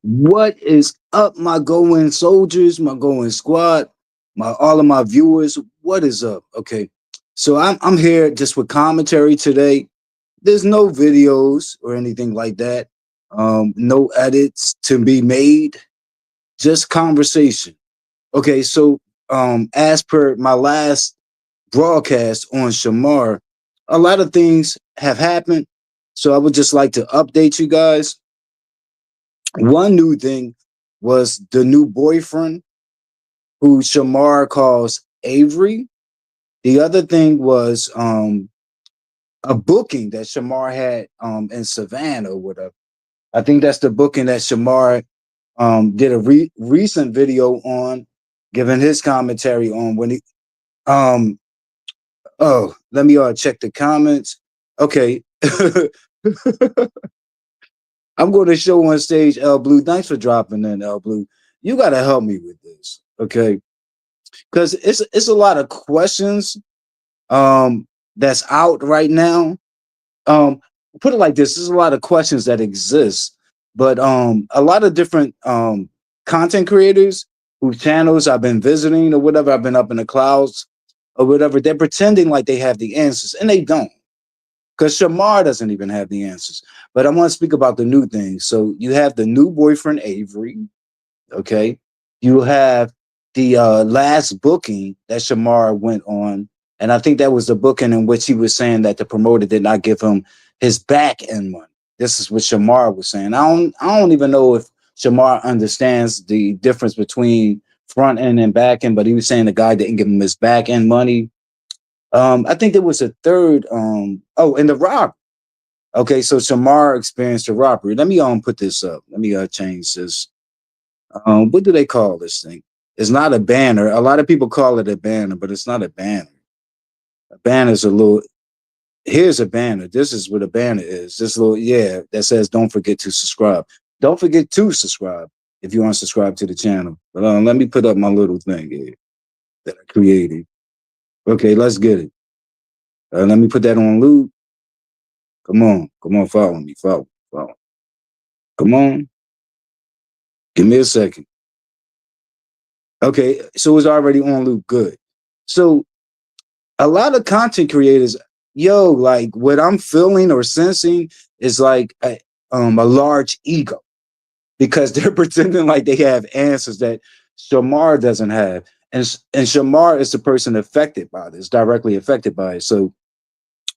What is up, my going soldiers, my going squad, my all of my viewers? What is up? Okay, so I'm here just with commentary today. There's no videos or anything like that. No edits to be made. Just conversation. Okay, so as per my last broadcast on Shamar, a lot of things have happened. So I would just like to update you guys. One new thing was the new boyfriend who Shamar calls Avery. The other thing was a booking that Shamar had in Savannah or whatever. I think that's the booking that Shamar did a recent video on, giving his commentary on when he um oh, let me check the comments. Okay. I'm going to show on stage L Blue. Thanks for dropping in, L Blue. You got to help me with this, okay? Because it's a lot of questions that's out right now. Um, Put it like this: there's a lot of questions that exist, but a lot of different content creators whose channels I've been visiting or whatever, I've been up in the clouds or whatever, they're pretending like they have the answers, and they don't. Because Shamar doesn't even have the answers. But I want to speak about the new things. So you have the new boyfriend, Avery. Okay. You have the last booking that Shamar went on. And I think that was the booking in which he was saying that the promoter did not give him his back end money. This is what Shamar was saying. I don't even know if Shamar understands the difference between front end and back end, but he was saying the guy didn't give him his back end money. I think there was a third. And the robbery. Okay, so Shamar experienced a robbery. Let me put this up. Let me change this. What do they call this thing? It's not a banner. A lot of people call it a banner, but it's not a banner. A banner is a little. Here's a banner. This is what a banner is. This little that says "Don't forget to subscribe." Don't forget to subscribe if you want to subscribe to the channel. But let me put up my little thing here that I created. Okay, let's get it. Let me put that on loop. Come on, follow. Come on, give me a second. Okay, so it's already on loop. Good. So a lot of content creators, like what I'm feeling or sensing is like a large ego because they're pretending like they have answers that Shamar doesn't have, and Shamar is the person affected by this, directly affected by it. So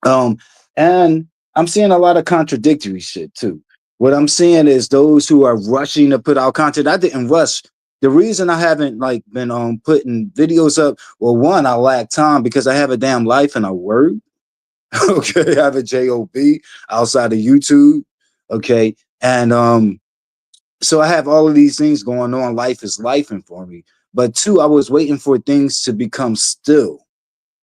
Um, and I'm seeing a lot of contradictory shit too. What I'm seeing is those who are rushing to put out content. I didn't rush. The reason I haven't like been putting videos up, well, one, I lack time because I have a damn life and I work. Okay, I have a job outside of YouTube. Okay, and so I have all of these things going on. Life is lifing for me. But two, I was waiting for things to become still,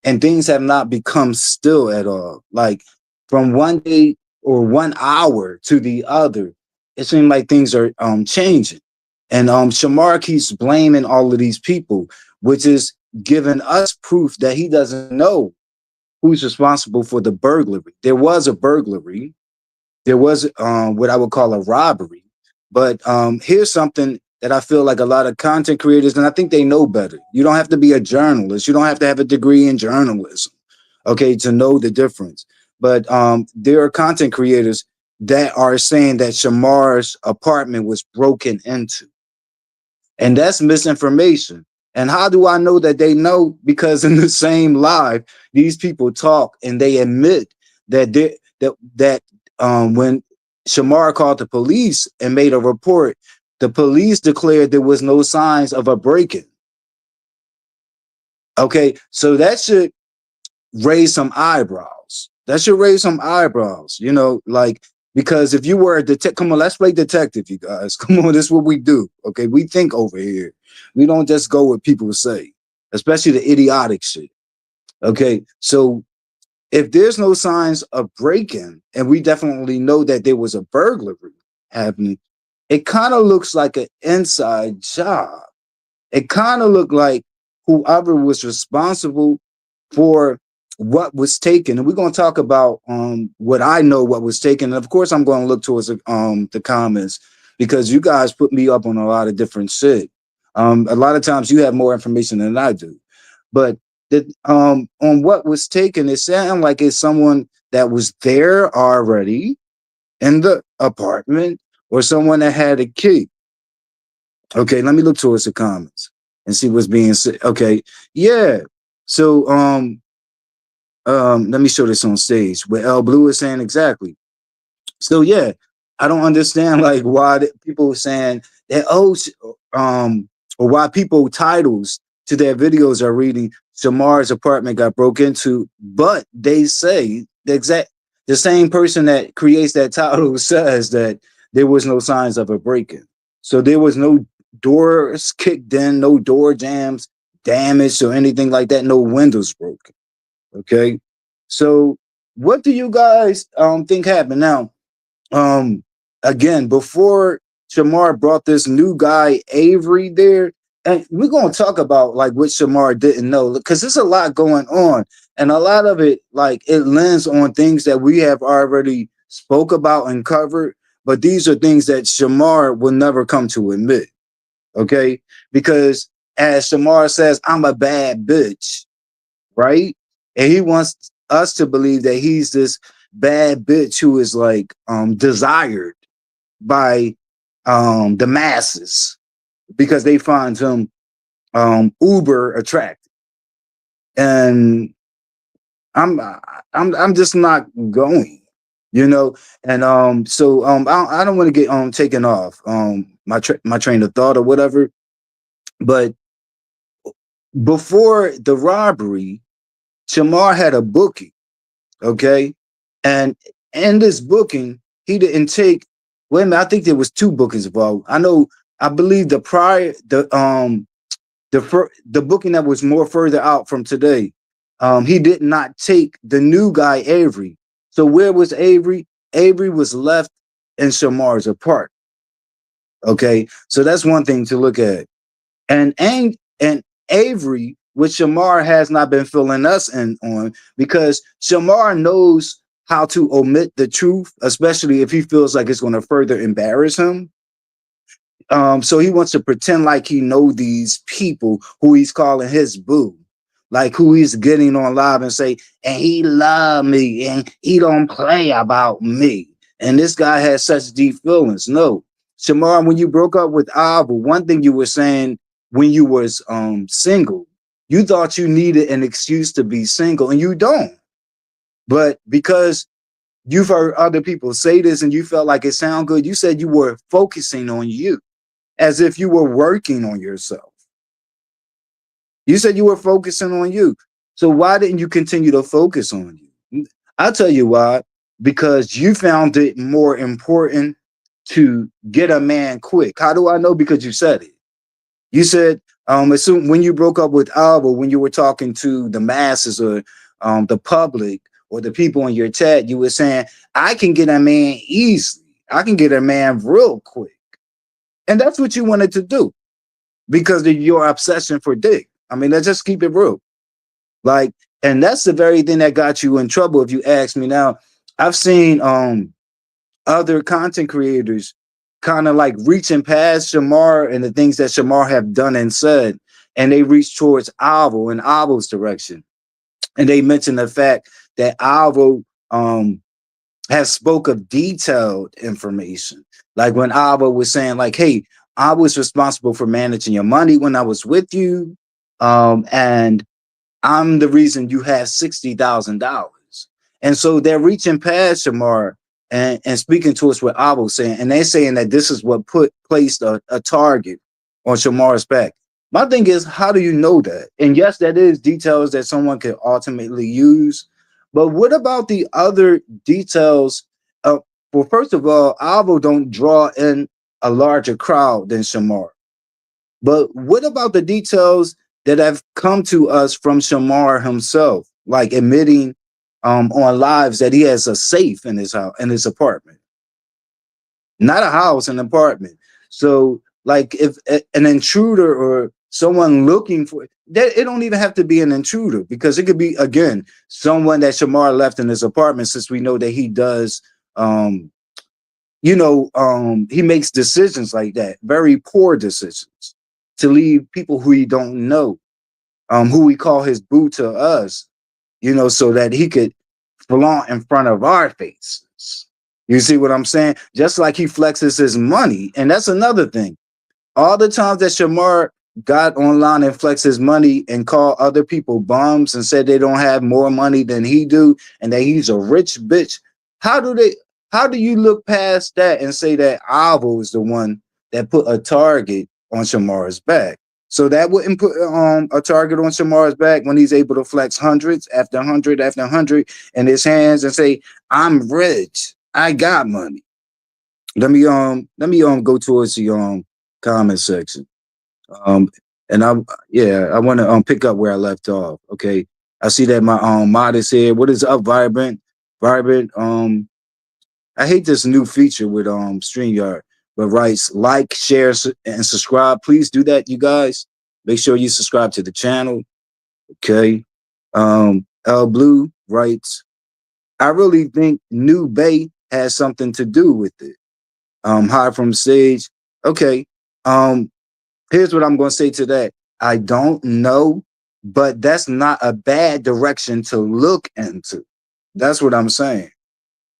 and things have not become still at all. Like from one day or 1 hour to the other, it seems like things are changing. And Shamar keeps blaming all of these people, which is giving us proof that he doesn't know who's responsible for the burglary. There was a burglary. There was what I would call a robbery. But here's something that I feel like a lot of content creators, and I think they know better. You don't have to be a journalist. You don't have to have a degree in journalism, okay, to know the difference. But there are content creators that are saying that Shamar's apartment was broken into. And that's misinformation. And how do I know that they know? Because in the same live, these people talk and they admit that when Shamar called the police and made a report, the police declared there was no signs of a break-in. Okay, so that should raise some eyebrows. That should raise some eyebrows, like, because if you were a detective, come on, let's play detective, you guys. Come on, this is what we do. Okay, we think over here. We don't just go with people say, especially the idiotic shit. Okay, so if there's no signs of break-in, and we definitely know that there was a burglary happening, it kind of looks like an inside job. It kind of looked like whoever was responsible for what was taken. And we're going to talk about what I know what was taken. And of course, I'm going to look towards the comments because you guys put me up on a lot of different shit. A lot of times you have more information than I do, but on what was taken, it sounded like it's someone that was there already in the apartment or someone that had a key. Okay, let me look towards the comments and see what's being said. Okay, yeah. So let me show this on stage. What L Blue is saying exactly. So yeah, I don't understand like why people saying that or why people titles to their videos are reading Shamar's apartment got broke into, but they say the same person that creates that title says that there was no signs of a break-in. So there was no doors kicked in, no door jams damaged or anything like that, no windows broken. Okay. So what do you guys think happened now? um Again, before Shamar brought this new guy Avery there, and we're going to talk about like what Shamar didn't know, because there's a lot going on, and a lot of it like it lends on things that we have already spoke about and covered, but these are things that Shamar will never come to admit. Okay, because as Shamar says, I'm a bad bitch, right? And he wants us to believe that he's this bad bitch who is like desired by the masses because they find him uber attractive. And I'm I'm just not going, you know. And I don't want to get taken off my train of thought or whatever. But before the robbery, Shamar had a booking. Okay. And in this booking, he didn't take, wait a minute, I think there was two bookings involved. I believe the booking that was more further out from today, he did not take the new guy Avery. So where was Avery? Avery was left in Shamar's apartment. Okay. So that's one thing to look at. And Avery, which Shamar has not been filling us in on, because Shamar knows how to omit the truth, especially if he feels like it's going to further embarrass him. So he wants to pretend like he know these people who he's calling his boo, like who he's getting on live and say, and he love me and he don't play about me. And this guy has such deep feelings. No, Shamar, when you broke up with Ava, one thing you were saying when you was single, you thought you needed an excuse to be single, and you don't. But because you've heard other people say this and you felt like it sounded good, you said you were focusing on you as if you were working on yourself. You said you were focusing on you. So why didn't you continue to focus on you? I'll tell you why. Because you found it more important to get a man quick. How do I know? Because you said it. You said as soon when you broke up with Alba, when you were talking to the masses or the public or the people in your chat, you were saying, I can get a man easily. I can get a man real quick. And that's what you wanted to do because of your obsession for dick. I mean, let's just keep it real. Like, and that's the very thing that got you in trouble, if you ask me. Now, I've seen other content creators kind of like reaching past Shamar and the things that Shamar have done and said, and they reach towards Alvo and Alvo's direction. And they mentioned the fact that Alvo has spoke of detailed information. Like when Alvo was saying, like, hey, I was responsible for managing your money when I was with you. And I'm the reason you have $60,000. And so they're reaching past Shamar and speaking to us what Abel saying, and they're saying that this is what placed a target on Shamar's back. My thing is, how do you know that? And yes, that is details that someone could ultimately use. But what about the other details? Well, first of all, Abel don't draw in a larger crowd than Shamar. But what about the details that have come to us from Shamar himself, like admitting on lives that he has a safe in his house, in his apartment, not a house, an apartment. So, like, if an intruder or someone looking for that, it don't even have to be an intruder because it could be again someone that Shamar left in his apartment, since we know that he does he makes decisions like that, very poor decisions, to leave people who he don't know, who we call his boo to us, so that he could flaunt in front of our faces. You see what I'm saying? Just like he flexes his money. And that's another thing. All the times that Shamar got online and flexed his money and called other people bums and said they don't have more money than he do and that he's a rich bitch. How do they how do you look past that and say that Avo is the one that put a target on Shamar's back? So that wouldn't put a target on Shamar's back when he's able to flex hundreds after hundred after hundred in his hands and say, I'm rich. I got money. Let me go towards the comment section. Um, and I want to pick up where I left off. Okay, I see that my mod is here. What is up, Vibrant? Vibrant. I hate this new feature with StreamYard, but writes like, share, and subscribe. Please do that, you guys. Make sure you subscribe to the channel. Okay. L Blue writes, I really think New Bay has something to do with it. High from stage. Okay. Um, Here's what I'm going to say to that. I don't know, but that's not a bad direction to look into. That's what I'm saying.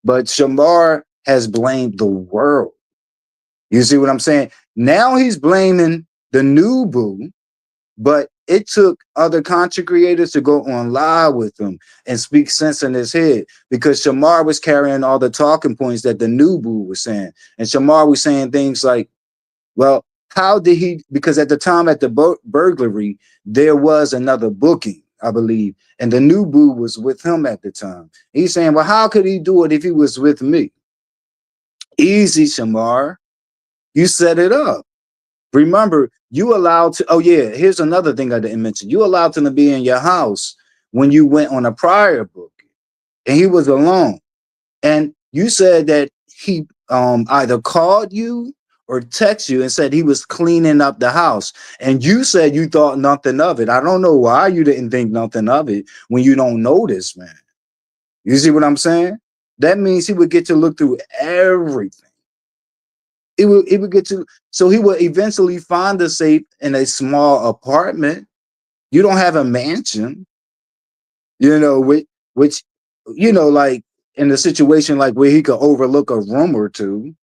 But Shamar has blamed the world. You see what I'm saying? Now he's blaming the new boo, but it took other content creators to go on live with him and speak sense in his head because Shamar was carrying all the talking points that the new boo was saying. And Shamar was saying things like, well, how did he? Because at the time at the burglary, there was another booking, I believe, and the new boo was with him at the time. He's saying, well, how could he do it if he was with me? Easy, Shamar. You set it up. Remember, you allowed to. Oh yeah, here's another thing I didn't mention. You allowed him to be in your house when you went on a prior booking, and he was alone. And you said that he either called you or text you and said he was cleaning up the house. And you said you thought nothing of it. I don't know why you didn't think nothing of it when you don't know this man. You see what I'm saying? That means he would get to look through everything. It would get to, so he would eventually find the safe in a small apartment. You don't have a mansion, which like in a situation like where he could overlook a room or two.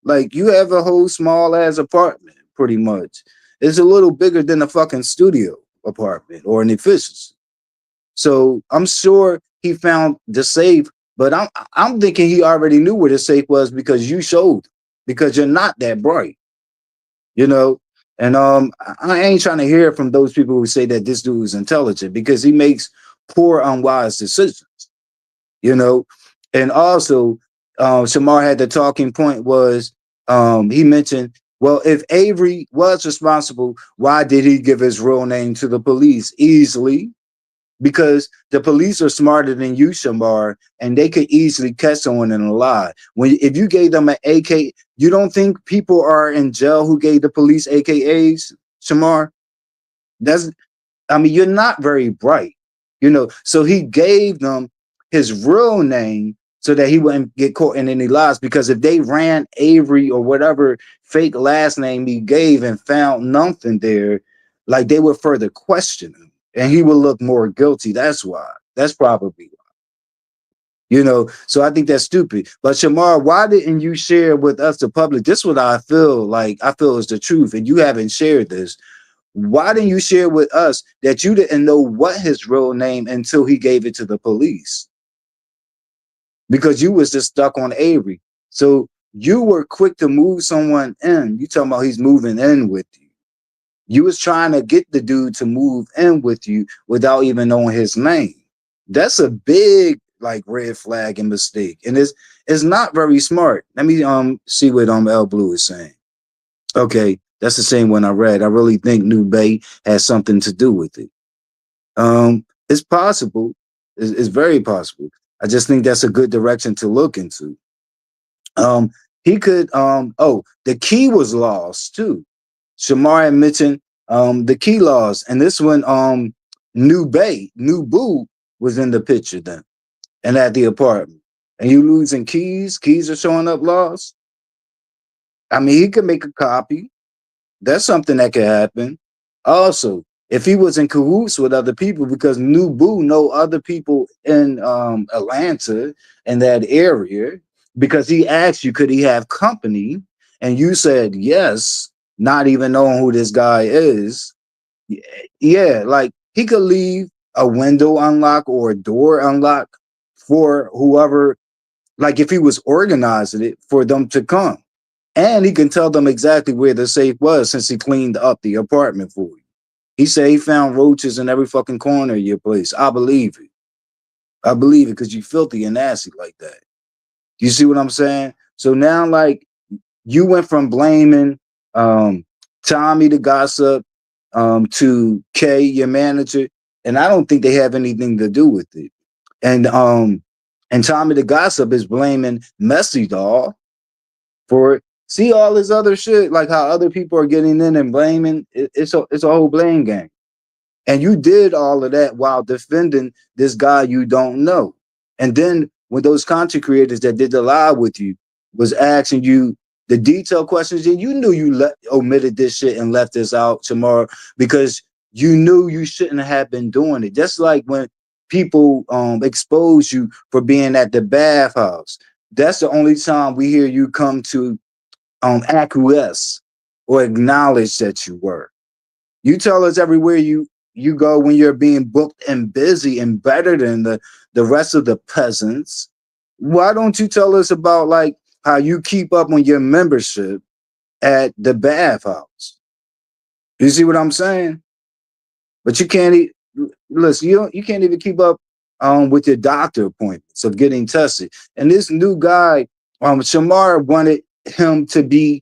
Like you have a whole small ass apartment, pretty much. It's a little bigger than a fucking studio apartment or an efficiency. So I'm sure he found the safe, but I'm thinking he already knew where the safe was because you showed, because you're not that bright, you know. And I ain't trying to hear from those people who say that this dude is intelligent because he makes poor, unwise decisions, you know. And also, Shamar had the talking point was he mentioned, well, if Avery was responsible, why did he give his real name to the police? Easily, because the police are smarter than you, Shamar, and they could easily catch someone in a lie. When if you gave them an AK, you don't think people are in jail who gave the police AKAs, Shamar? That's I mean, you're not very bright, So he gave them his real name so that he wouldn't get caught in any lies. Because if they ran Avery or whatever fake last name he gave and found nothing there, like they would further question him and he would look more guilty. That's why. That's probably why. So I think that's stupid. But Shamar, why didn't you share with us, the public? This is what I feel like. I feel is the truth, and you haven't shared this. Why didn't you share with us that you didn't know what his real name until he gave it to the police? Because you was just stuck on Avery. So you were quick to move someone in. You talking about he's moving in with you. You was trying to get the dude to move in with you without even knowing his name. That's a big like red flag and mistake. And it's not very smart. Let me see what L Blue is saying. Okay, that's the same one I read. I really think New Bay has something to do with it. It's possible. It's very possible. I just think that's a good direction to look into. He could the key was lost too. Shamar had mentioned the key lost, and this one New Boo was in the picture then and at the apartment. And you losing keys are showing up lost. I mean, he could make a copy. That's something that could happen. Also, if he was in cahoots with other people, because New Boo know other people in Atlanta in that area, because he asked you, could he have company, and you said yes, not even knowing who this guy is. Yeah, like he could leave a window unlock or a door unlock for whoever, like if he was organizing it for them to come. And he can tell them exactly where the safe was since he cleaned up the apartment for you. He said he found roaches in every fucking corner of your place. I believe it. I believe it because you filthy and nasty like that. You see what I'm saying? So now, like, you went from blaming um, Tommy the gossip to Kay, your manager, and I don't think they have anything to do with it. And Tommy the gossip is blaming Messy Doll for it. See all this other shit, like how other people are getting in and blaming. It's a whole blame game. And you did all of that while defending this guy you don't know. And then when those content creators that did the live with you was asking you the detailed questions, and you knew omitted this shit and left this out tomorrow because you knew you shouldn't have been doing it. Just like when people expose you for being at the bathhouse. That's the only time we hear you come to acquiesce or acknowledge that you were. You tell us everywhere you go when you're being booked and busy and better than the rest of the peasants. Why don't you tell us about like how you keep up on your membership at the bathhouse? You see what I'm saying? But you can't listen. You can't even keep up with your doctor appointments of getting tested. And this new guy, Shamar wanted him to be,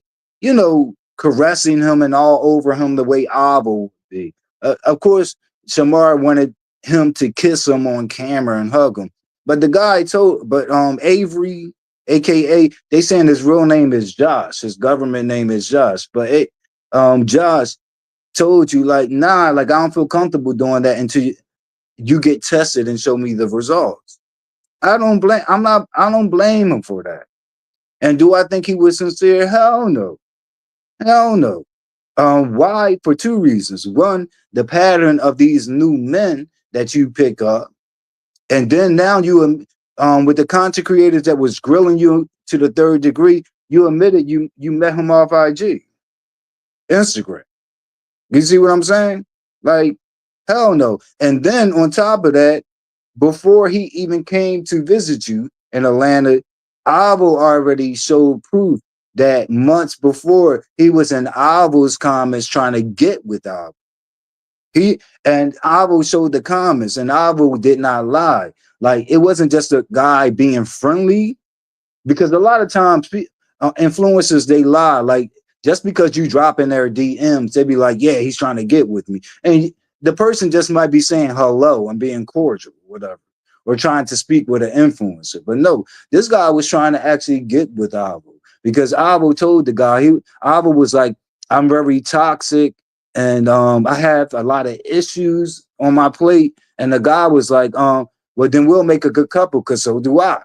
caressing him and all over him the way Abba would be. Of course, Shamar wanted him to kiss him on camera and hug him. But the guy told, but Avery, aka, they saying his real name is Josh. His government name is Josh. But Josh told you like, nah, like I don't feel comfortable doing that until you get tested and show me the results. I don't blame him for that. And do I think he was sincere? Hell no. Hell no. Why? For two reasons. One, the pattern of these new men that you pick up. And then now with the content creators that was grilling you to the third degree, you admitted you met him off IG, Instagram. You see what I'm saying? Like, hell no. And then on top of that, before he even came to visit you in Atlanta, Avo already showed proof that months before he was in Avo's comments trying to get with Avo. And Avo showed the comments, and Avo did not lie. Like it wasn't just a guy being friendly, because a lot of times influencers they lie. Like just because you drop in their DMs, they be like, "Yeah, he's trying to get with me," and the person just might be saying hello and being cordial, whatever, or trying to speak with an influencer. But no, this guy was trying to actually get with Avo because Avo told the guy Avo was like, "I'm very toxic and I have a lot of issues on my plate," and the guy was like, "Well, then we'll make a good couple because so do I."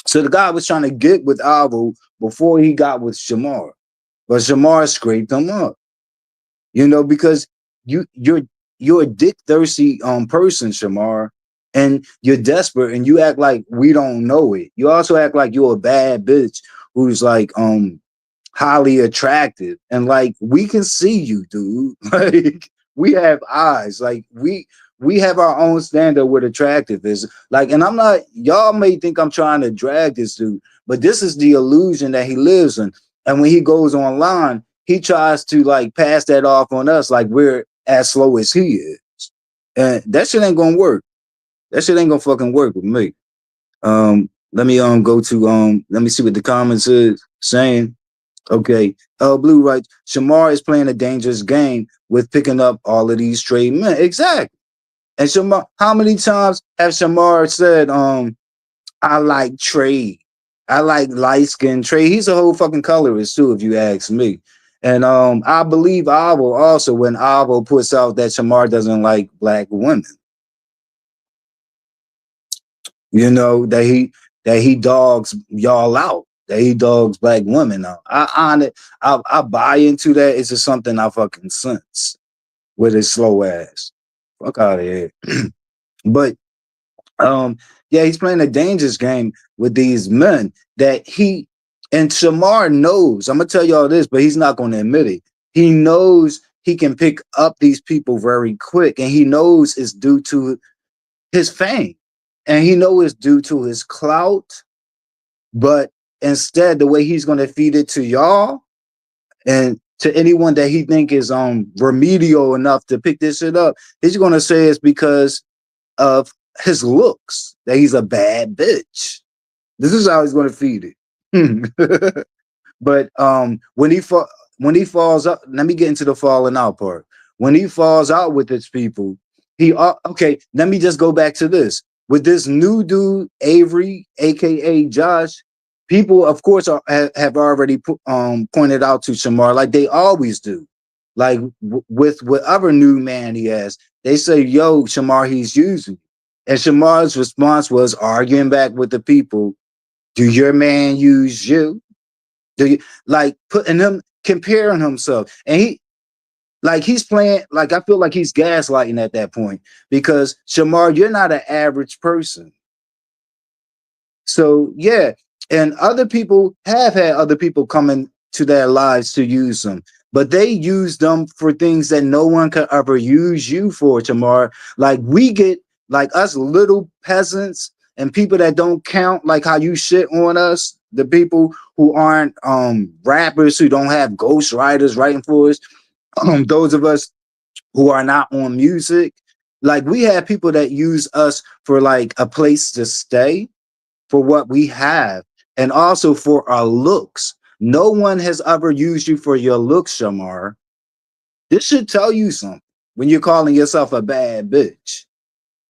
So the guy was trying to get with Avo before he got with Shamar, but Shamar scraped him up. Because you're you're a dick thirsty person, Shamar, and you're desperate, and you act like we don't know it. You also act like you're a bad bitch who's like highly attractive, and like we can see you, dude. Like we have eyes, like we have our own standard what attractive is. Like, and I'm not, y'all may think I'm trying to drag this dude, but this is the illusion that he lives in. And when he goes online, he tries to like pass that off on us like we're as slow as he is. And that shit ain't gonna work. That shit ain't gonna fucking work with me. Let me go to let me see what the comments is saying. Okay. Blue writes, Shamar is playing a dangerous game with picking up all of these trade men. Exactly. And Shamar, how many times have Shamar said, I like trade. I like light skin trade. He's a whole fucking colorist too, if you ask me. And I believe Avo also when Avo puts out that Shamar doesn't like black women. That he dogs y'all out. that he dogs black women out. I buy into that. It's just something I fucking sense with his slow ass. Fuck out of here. But um, yeah, he's playing a dangerous game with these men that he and Shamar knows. I'm gonna tell y'all this, but he's not gonna admit it. He knows he can pick up these people very quick, and he knows it's due to his fame, and he knows it's due to his clout. But instead, the way he's gonna feed it to y'all and to anyone that he think is remedial enough to pick this shit up, he's gonna say it's because of his looks, that he's a bad bitch. This is how he's going to feed it. But when he falls up, let me get into the falling out part. When he falls out with his people, okay. Let me just go back to this with this new dude Avery, aka Josh. People, of course, have already pointed out to Shamar like they always do. Like with whatever new man he has, they say, "Yo, Shamar, he's using." And Shamar's response was arguing back with the people. Do your man use you? Do you like putting him comparing himself? And he's playing like I feel like he's gaslighting at that point because Shamar, you're not an average person. So yeah, and other people have had other people come into their lives to use them, but they use them for things that no one could ever use you for, Tamar. Like we get like us little peasants and people that don't count, like how you shit on us, the people who aren't rappers, who don't have ghost writers writing for us, those of us who are not on music. Like we have people that use us for like a place to stay for what we have and also for our looks. No one has ever used you for your looks, Shamar. This should tell you something when you're calling yourself a bad bitch.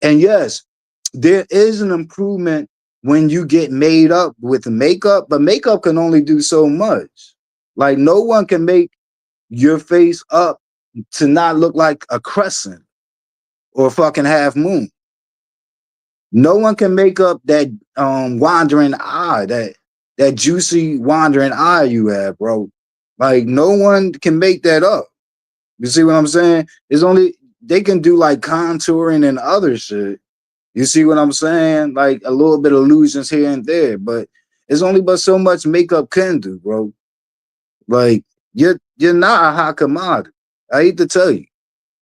And yes, there is an improvement when you get made up with makeup, but makeup can only do so much. Like no one can make your face up to not look like a crescent or a fucking half moon. No one can make up that wandering eye, that juicy wandering eye you have, bro. Like no one can make that up. You see what I'm saying? It's only they can do like contouring and other shit. You see what I'm saying? Like a little bit of illusions here and there, but it's only but so much makeup can do, bro. Like you're not a hot commodity. I hate to tell you.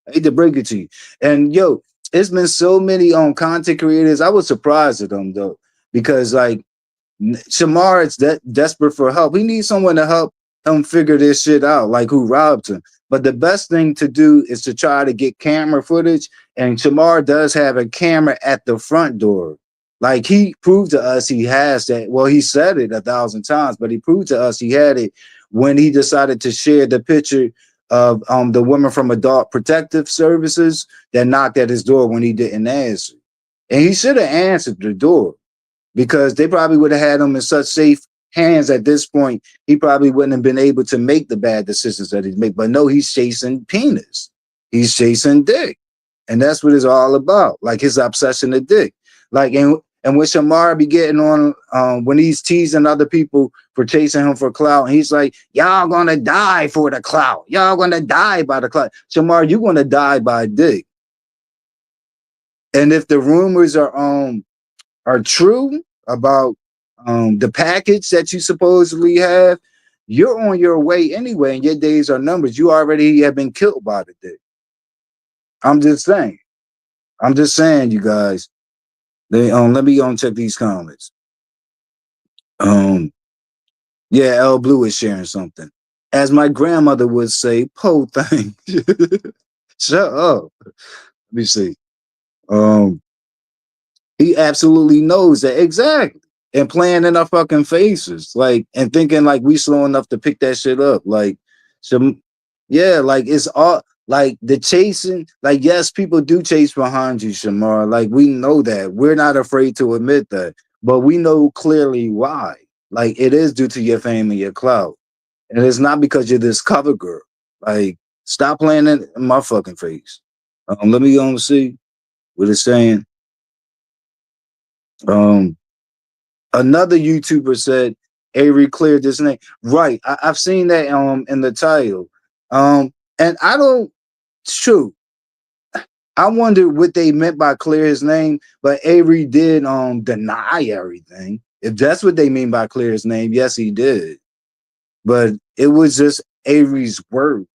I hate to break it to you. And yo, it's been so many content creators. I was surprised at them though, because like Shamar is that desperate for help. He needs someone to help him figure this shit out, like who robbed him. But the best thing to do is to try to get camera footage. And Shamar does have a camera at the front door. Like he proved to us he has that. Well, he said it 1,000 times, but he proved to us he had it when he decided to share the picture of the woman from Adult Protective Services that knocked at his door when he didn't answer. And he should have answered the door because they probably would have had him in such safe hands at this point. He probably wouldn't have been able to make the bad decisions that he's make. But no, he's chasing penis. He's chasing dick. And that's what it's all about. Like his obsession to dick. Like, and when Shamar be getting on, when he's teasing other people for chasing him for clout, and he's like, y'all gonna die for the clout. Y'all gonna die by the clout. Shamar, you gonna die by dick. And if the rumors are true about the package that you supposedly have, you're on your way anyway, and your days are numbered. You already have been killed by the dick. I'm just saying. I'm just saying, you guys. They let me go and check these comments. Um, yeah, L Blue is sharing something. As my grandmother would say, po thing. Shut up. Let me see. Um, he absolutely knows that exactly. And playing in our fucking faces, like, and thinking like we slow enough to pick that shit up. Like, some, yeah, like it's all like the chasing. Like, yes, people do chase behind you, Shamar. Like, we know that. We're not afraid to admit that, but we know clearly why. Like, it is due to your fame and your clout, and it's not because you're this cover girl. Like, stop playing in my fucking face. Let me go and see what it's saying. Um, Another YouTuber said Avery cleared this name. Right. I've seen that in the title. And I don't shoot. I wonder what they meant by clear his name, but Avery did deny everything. If that's what they mean by clear his name, yes, he did. But it was just Avery's word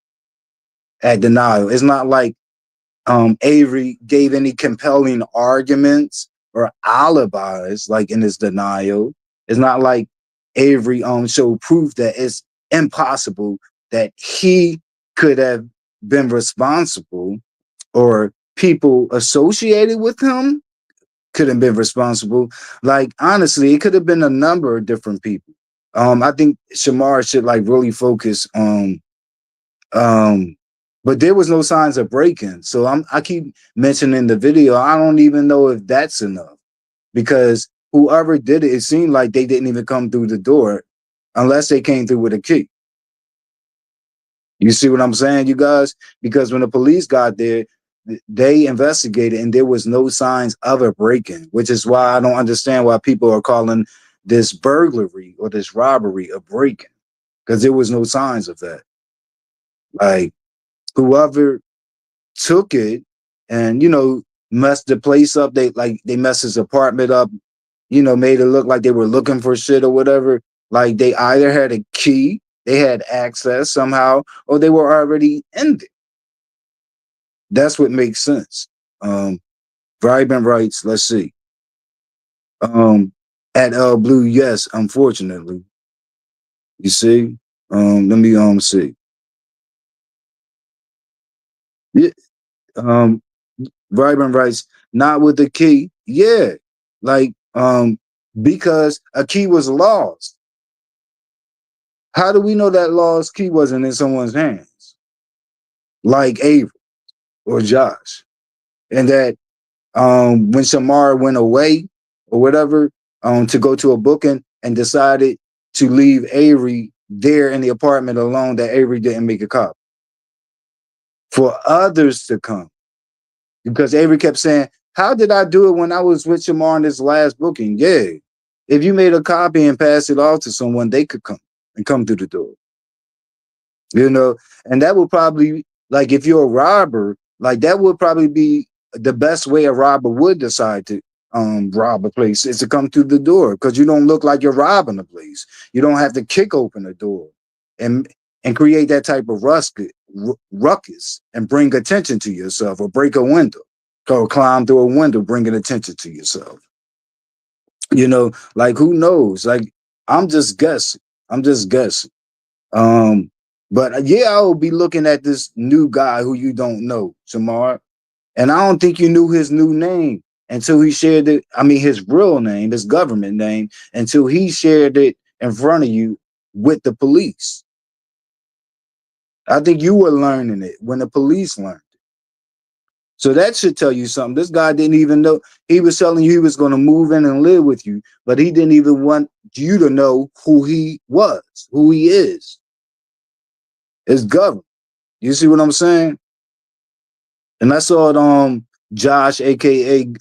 at denial. It's not like Avery gave any compelling arguments or alibis like in his denial. It's not like Avery showed proof that it's impossible that he could have been responsible, or people associated with him could have been responsible. Like honestly, it could have been a number of different people. I think Shamar should like really focus on but there was no signs of breaking. So I keep mentioning the video. I don't even know if that's enough, because whoever did it, it seemed like they didn't even come through the door unless they came through with a key. You see what I'm saying, you guys? Because when the police got there, they investigated and there was no signs of a break-in, which is why I don't understand why people are calling this burglary or this robbery a break-in, because there was no signs of that. Like whoever took it and messed the place up, they messed his apartment up, made it look like they were looking for shit or whatever. Like they either had a key, they had access somehow, or they were already in there. That's what makes sense. Um, Vibrant rights. Let's see. Um, at Blue, yes. Unfortunately, you see. Let me see. Yeah. Um, Vibrant rights. Not with the key. Yeah. Like because a key was lost. How do we know that lost key wasn't in someone's hands, like Avery or Josh, and that when Shamar went away or whatever to go to a booking and decided to leave Avery there in the apartment alone, that Avery didn't make a copy for others to come, because Avery kept saying, "How did I do it when I was with Shamar in this last booking?" Yeah, if you made a copy and passed it off to someone, they could come through the door. And that would probably, like, if you're a robber, like that would probably be the best way a robber would decide to rob a place, is to come through the door, because you don't look like you're robbing a place. You don't have to kick open the door and create that type of ruckus and bring attention to yourself, or break a window or climb through a window bringing attention to yourself. Like who knows? Like I'm just guessing. I'm just guessing. Um, but yeah, I will be looking at this new guy who you don't know, Shamar. And I don't think you knew his new name until he shared it. I mean, his real name, his government name, until he shared it in front of you with the police. I think you were learning it when the police learned it. So that should tell you something. This guy didn't even know. He was telling you he was going to move in and live with you, but he didn't even want you to know who he was, who he is. His government. You see what I'm saying? And I saw it Josh, aka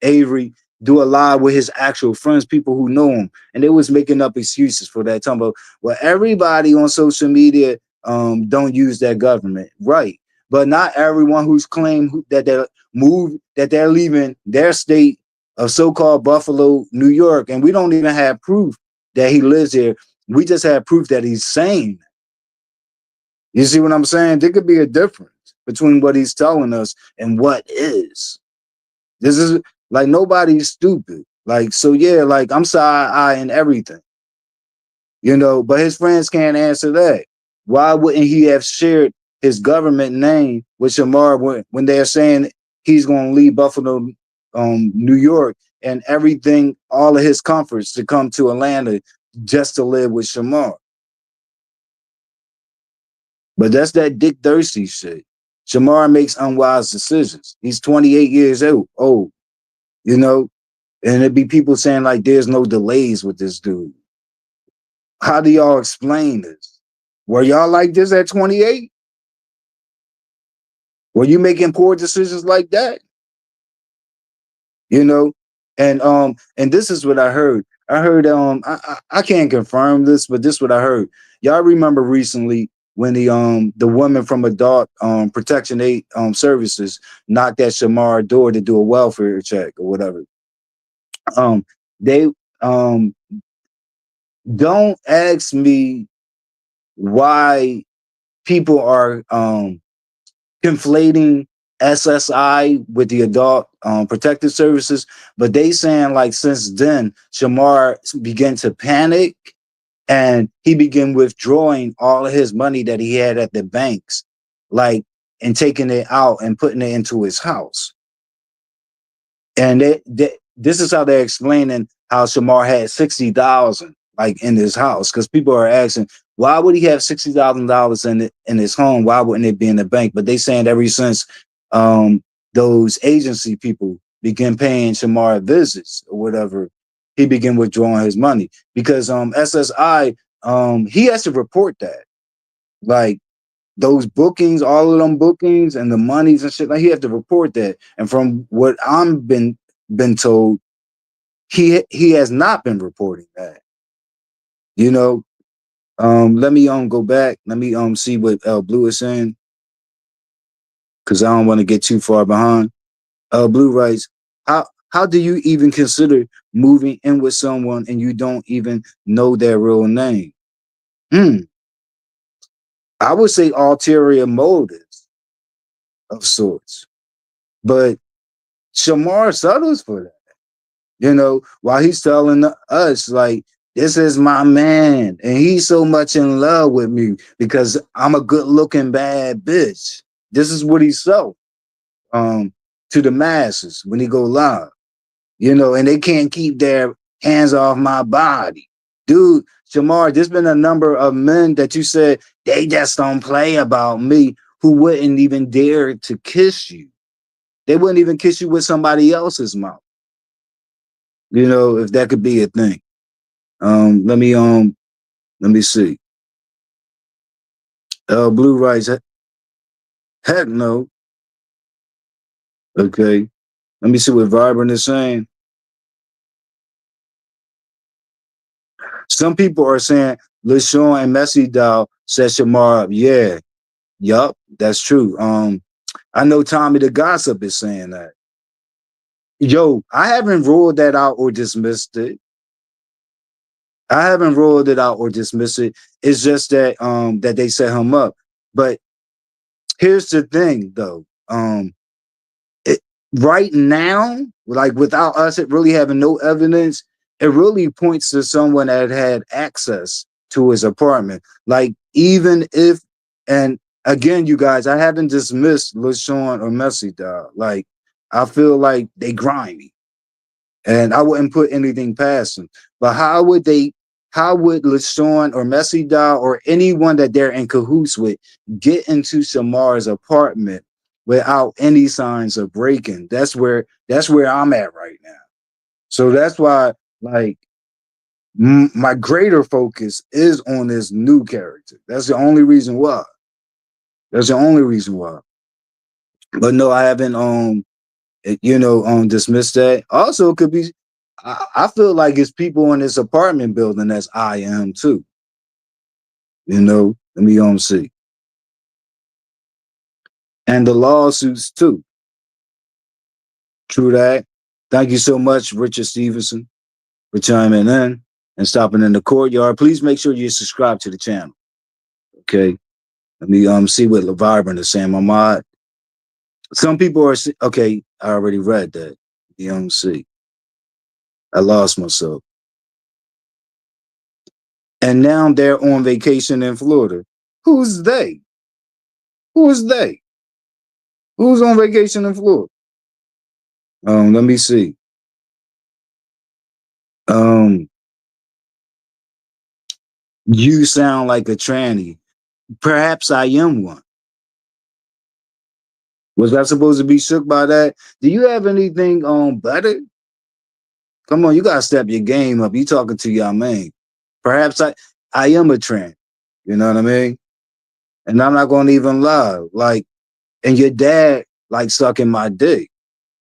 Avery, do a live with his actual friends, people who know him, and they was making up excuses for that. Talking about, well, everybody on social media don't use that government, right? But not everyone who's claimed that they're leaving their state of so-called Buffalo, New York, and we don't even have proof that he lives here. We just have proof that he's sane. You see what I'm saying? There could be a difference between what he's telling us and what is. This is like, nobody's stupid. Like, so yeah, like I'm side eye and everything, but his friends can't answer that. Why wouldn't he have shared his government name with Shamar when they're saying he's going to leave Buffalo, New York, and everything, all of his comforts, to come to Atlanta just to live with Shamar? But that's that Dick Thirsty shit. Shamar makes unwise decisions. He's 28 years old, you know, and it'd be people saying like there's no delays with this dude. How do y'all explain this? Were y'all like this at 28? Were you making poor decisions like that? You know, and this is what I heard. I heard I can't confirm this, but this is what I heard. Y'all remember recently when the woman from adult protection aid services knocked at Shamar door to do a welfare check or whatever. They um don't ask me why people are conflating SSI with the adult protective services, but they saying like since then Shamar began to panic and he began withdrawing all of his money that he had at the banks, like and taking it out and putting it into his house. And this is how they're explaining how Shamar had 60,000 like in his house, because people are asking why would he have $60,000 in his home? Why wouldn't it be in the bank? But they saying ever since um, those agency people began paying Shamar visits or whatever, he began withdrawing his money because SSI he has to report that like those bookings, all of them bookings and the monies and shit, like he had to report that. And from what I'm been told, he has not been reporting that. You know, let me go back. Let me see what Blue is saying because I don't want to get too far behind. Blue writes, how do you even consider moving in with someone and you don't even know their real name? Hmm. I would say ulterior motives of sorts, but Shamar settles for that. You know, while he's telling us like, this is my man, and he's so much in love with me because I'm a good looking bad bitch. This is what he's so to the masses when he go live, you know, and they can't keep their hands off my body. Dude, Shamar, there's been a number of men that you said they just don't play about me who wouldn't even dare to kiss you. They wouldn't even kiss you with somebody else's mouth. You know, if that could be a thing. Let me see. Blue writes, heck no. Okay. Let me see what Vibrant is saying. Some people are saying LaShawn and Messy Doll set Shamar up. Yeah. Yup, that's true. I know Tommy the Gossip is saying that. Yo, I haven't ruled that out or dismissed it. I haven't ruled it out or dismissed it. It's just that that they set him up. But here's the thing though. It, right now, like without us it really having no evidence, it really points to someone that had access to his apartment. Like even if, and again, you guys, I haven't dismissed LaShawn or Messy Dog. Like I feel like they grimy and I wouldn't put anything past them. But how would they? How would LaShawn or Messy Doll or anyone that they're in cahoots with get into Shamar's apartment without any signs of breaking? That's where I'm at right now. So that's why, like, my greater focus is on this new character. That's the only reason why. That's the only reason why. But no, I haven't dismiss that. Also, it could be. I feel like it's people in this apartment building that's I am too. You know, let me see, and the lawsuits too. True that. Thank you so much, Richard Stevenson, for chiming in and stopping in the courtyard. Please make sure you subscribe to the channel. Okay. Let me see what LeVibrant is saying. My mod. Some people are okay. I already read that. You see. I lost myself. And now they're on vacation in Florida. Who's they? Who is they? Who's on vacation in Florida? Let me see. Um, you sound like a tranny. Perhaps I am one. Was I supposed to be shook by that? Do you have anything better? Come on, you gotta step your game up. You talking to your man. Perhaps I am a trend. You know what I mean? And I'm not gonna even lie. Like, and your dad like sucking my dick.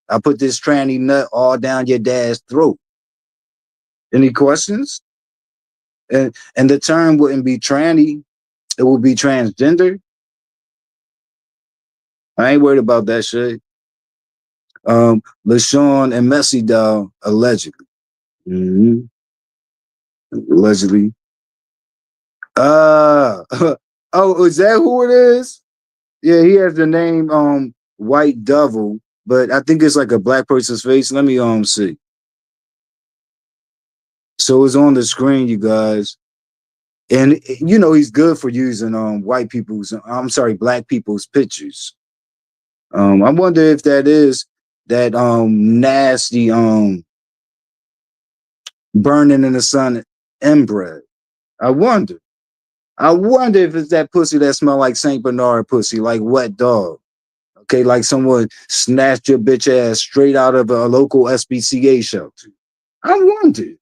I put this tranny nut all down your dad's throat. Any questions? And the term wouldn't be tranny, it would be transgender. I ain't worried about that shit. LaShawn and Messi doll, allegedly. Hmm. Allegedly. Uh oh, is that who it is? Yeah, he has the name White Devil, but I think it's like a black person's face. Let me see. So it's on the screen, you guys. And you know he's good for using white people's I'm sorry, black people's pictures. I wonder if that is that nasty burning in the sun inbred. I wonder. I wonder if it's that pussy that smell like Saint Bernard pussy, like wet dog. Okay, like someone snatched your bitch ass straight out of a local SPCA shelter. I wonder.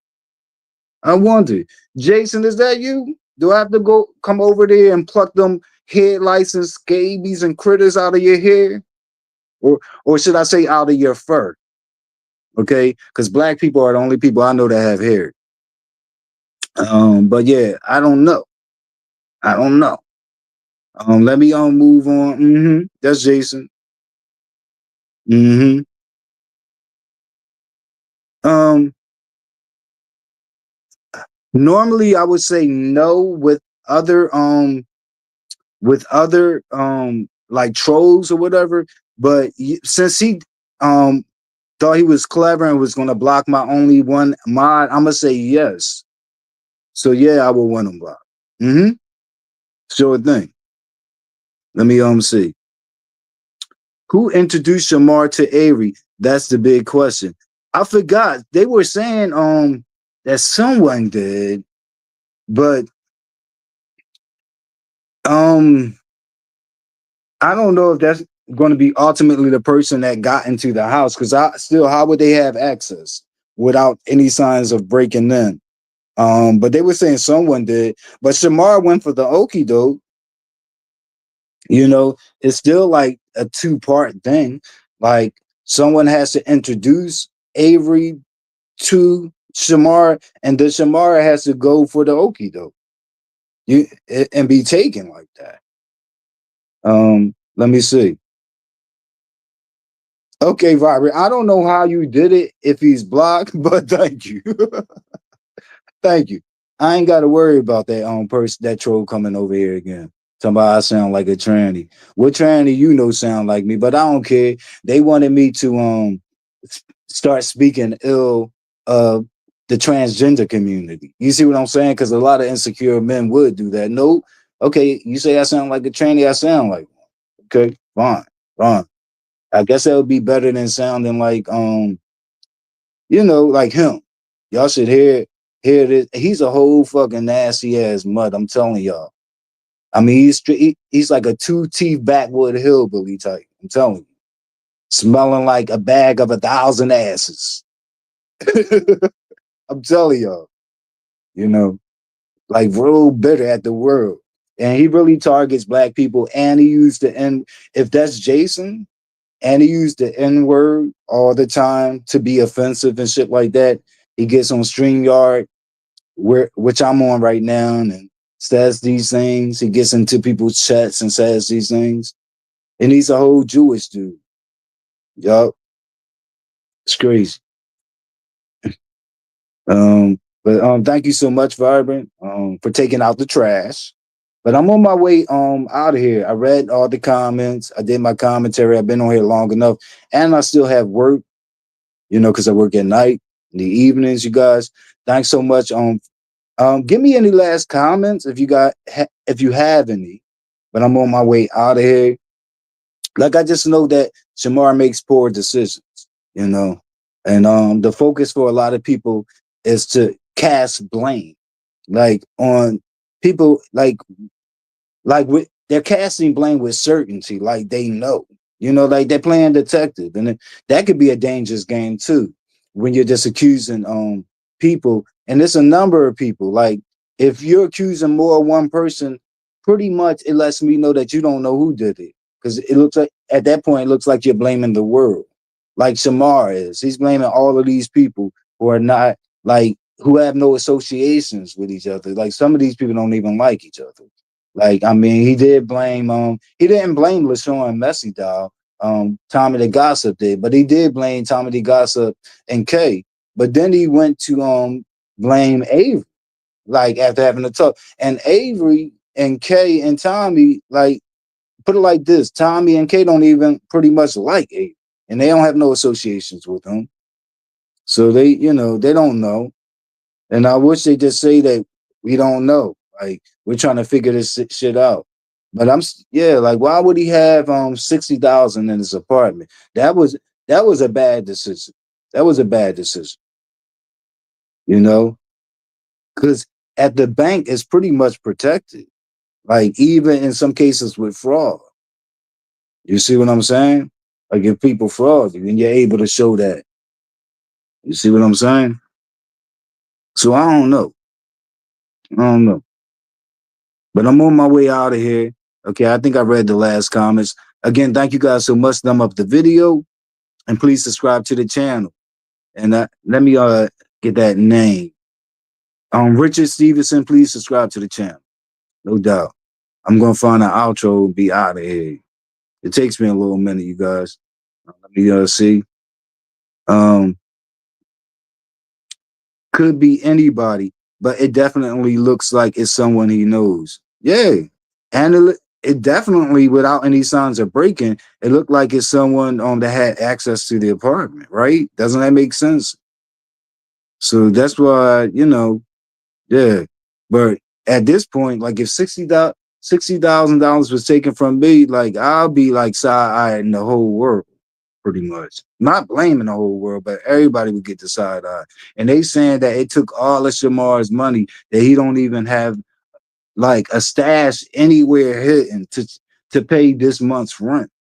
I wonder. Jason, is that you? Do I have to go come over there and pluck them head lice, scabies, and critters out of your hair? Or should I say out of your fur? Okay, because black people are the only people I know that have hair. But yeah, I don't know. I don't know. Let me move on. That's Jason. hmm Um, Normally I would say no with other like trolls or whatever, but since he um thought he was clever and was gonna block my only one mod, I'm gonna say yes. So yeah, I will want him blocked. Mm-hmm. Sure thing. Let me see. Who introduced Shamar to Avery? That's the big question. I forgot. They were saying that someone did, but um I don't know if that's going to be ultimately the person that got into the house because I still how would they have access without any signs of breaking in? But they were saying someone did, but Shamar went for the Okie doke. You know, it's still like a two-part thing. Like someone has to introduce Avery to Shamar, and the Shamar has to go for the Okie doke. And be taken like that. Let me see. Okay, Vibrant. I don't know how you did it if he's blocked, but thank you. Thank you. I ain't got to worry about that person, that troll coming over here again. Talking about I sound like a tranny. What tranny you know sound like me, but I don't care. They wanted me to start speaking ill of the transgender community. You see what I'm saying? Because a lot of insecure men would do that. No, okay, you say I sound like a tranny, I sound like one. Okay, fine, fine. I guess that would be better than sounding like like him. Y'all should hear this. He's a whole fucking nasty ass mud. I'm telling y'all. I mean, he's like a two teeth backwood hillbilly type. I'm telling you, smelling like a bag of 1,000 asses. I'm telling y'all, you know, like real bitter at the world. And he really targets black people. And he used the N. If that's Jason, and he used the N word all the time to be offensive and shit like that. He gets on StreamYard which I'm on right now, and says these things. He gets into people's chats and says these things. And he's a whole Jewish dude. Yup. It's crazy. But thank you so much, Vibrant, for taking out the trash. But I'm on my way out of here. I read all the comments. I did my commentary. I've been on here long enough. And I still have work, because I work at night, in the evenings, you guys. Thanks so much. Give me any last comments if you have any. But I'm on my way out of here. Like I just know that Shamar makes poor decisions, you know, and the focus for a lot of people is to cast blame, like on people, they're casting blame with certainty, like they know, like they're playing detective, and that could be a dangerous game too, when you're just accusing people, and it's a number of people. Like if you're accusing more than one person, pretty much it lets me know that you don't know who did it, because it looks like at that point it looks like you're blaming the world, like Shamar is. He's blaming all of these people who are not like who have no associations with each other. Like some of these people don't even like each other. Like I mean, he didn't blame LaShawn and Messi doll. Tommy the Gossip did, but he did blame Tommy the Gossip and Kay. But then he went to blame Avery, like after having a talk. And Avery and Kay and Tommy, like put it like this: Tommy and Kay don't even pretty much like Avery, and they don't have no associations with him. So they, they don't know. And I wish they just say that we don't know. Like we're trying to figure this shit out. But yeah, like why would he have 60,000 in his apartment? That was a bad decision. That was a bad decision, you know, because at the bank it's pretty much protected. Like even in some cases with fraud. You see what I'm saying? Like if people fraud you, then you're able to show that. You see what I'm saying? So I don't know. I don't know. But I'm on my way out of here. Okay, I think I read the last comments. Again, thank you guys so much. Thumb up the video and please subscribe to the channel. And let me get that name. Richard Stevenson, please subscribe to the channel. No doubt. I'm gonna find an outro and be out of here. It takes me a little minute, you guys. Let me see. Um, could be anybody, but it definitely looks like it's someone he knows. Yeah, and it definitely, without any signs of breaking, it looked like it's someone that had access to the apartment, right? Doesn't that make sense? So that's why, yeah. But at this point, like if $60,000 was taken from me, like I'll be like side eyeing the whole world, pretty much. Not blaming the whole world, but everybody would get the side eye. And they saying that it took all of Shamar's money that he don't even have like a stash anywhere hidden to pay this month's rent.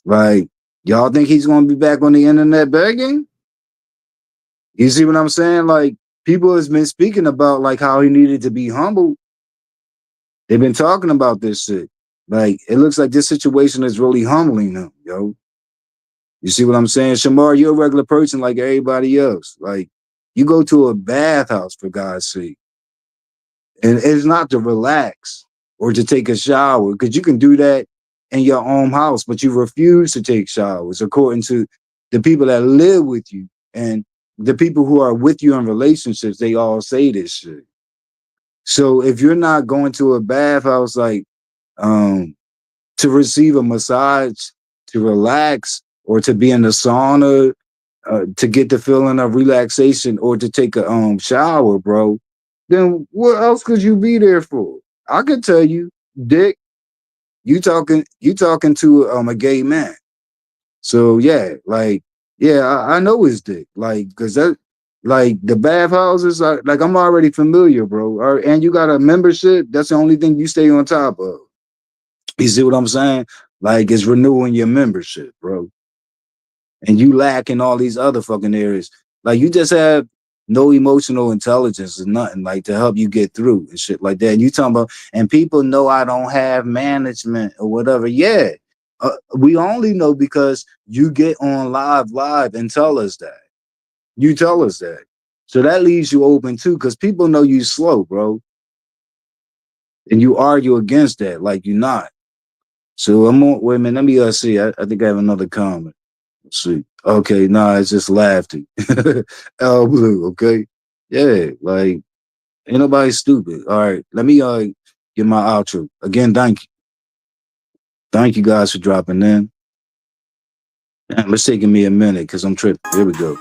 Like, y'all think he's gonna be back on the internet begging? You see what I'm saying? Like, people has been speaking about like how he needed to be humble. They've been talking about this shit. Like, it looks like this situation is really humbling him, yo. You see what I'm saying? Shamar, you're a regular person like everybody else. Like, you go to a bathhouse for God's sake. And it's not to relax or to take a shower, because you can do that in your own house, but you refuse to take showers according to the people that live with you and the people who are with you in relationships. They all say this shit. So if you're not going to a bathhouse, like um to receive a massage, to relax, or to be in the sauna, to get the feeling of relaxation, or to take a shower, bro, then what else could you be there for? I could tell you, Dick, you talking to a gay man. So yeah, like yeah, I know his dick, like because that like the bathhouses, like I'm already familiar, bro. And you got a membership. That's the only thing you stay on top of. You see what I'm saying? Like it's renewing your membership, bro. And you lack in all these other fucking areas. Like you just have no emotional intelligence or nothing like to help you get through and shit like that. And you talking about, and people know I don't have management or whatever. Yeah, we only know because you get on live and tell us that. You tell us that. So that leaves you open too, because people know you slow, bro. And you argue against that like you're not. So I'm on, wait a minute, let me see. I think I have another comment. Let's see. Okay, nah, it's just laughter. L Blue, okay? Yeah, like ain't nobody stupid. All right, let me get my outro. Again, thank you. Thank you guys for dropping in. Damn, it's taking me a minute because I'm tripping. Here we go.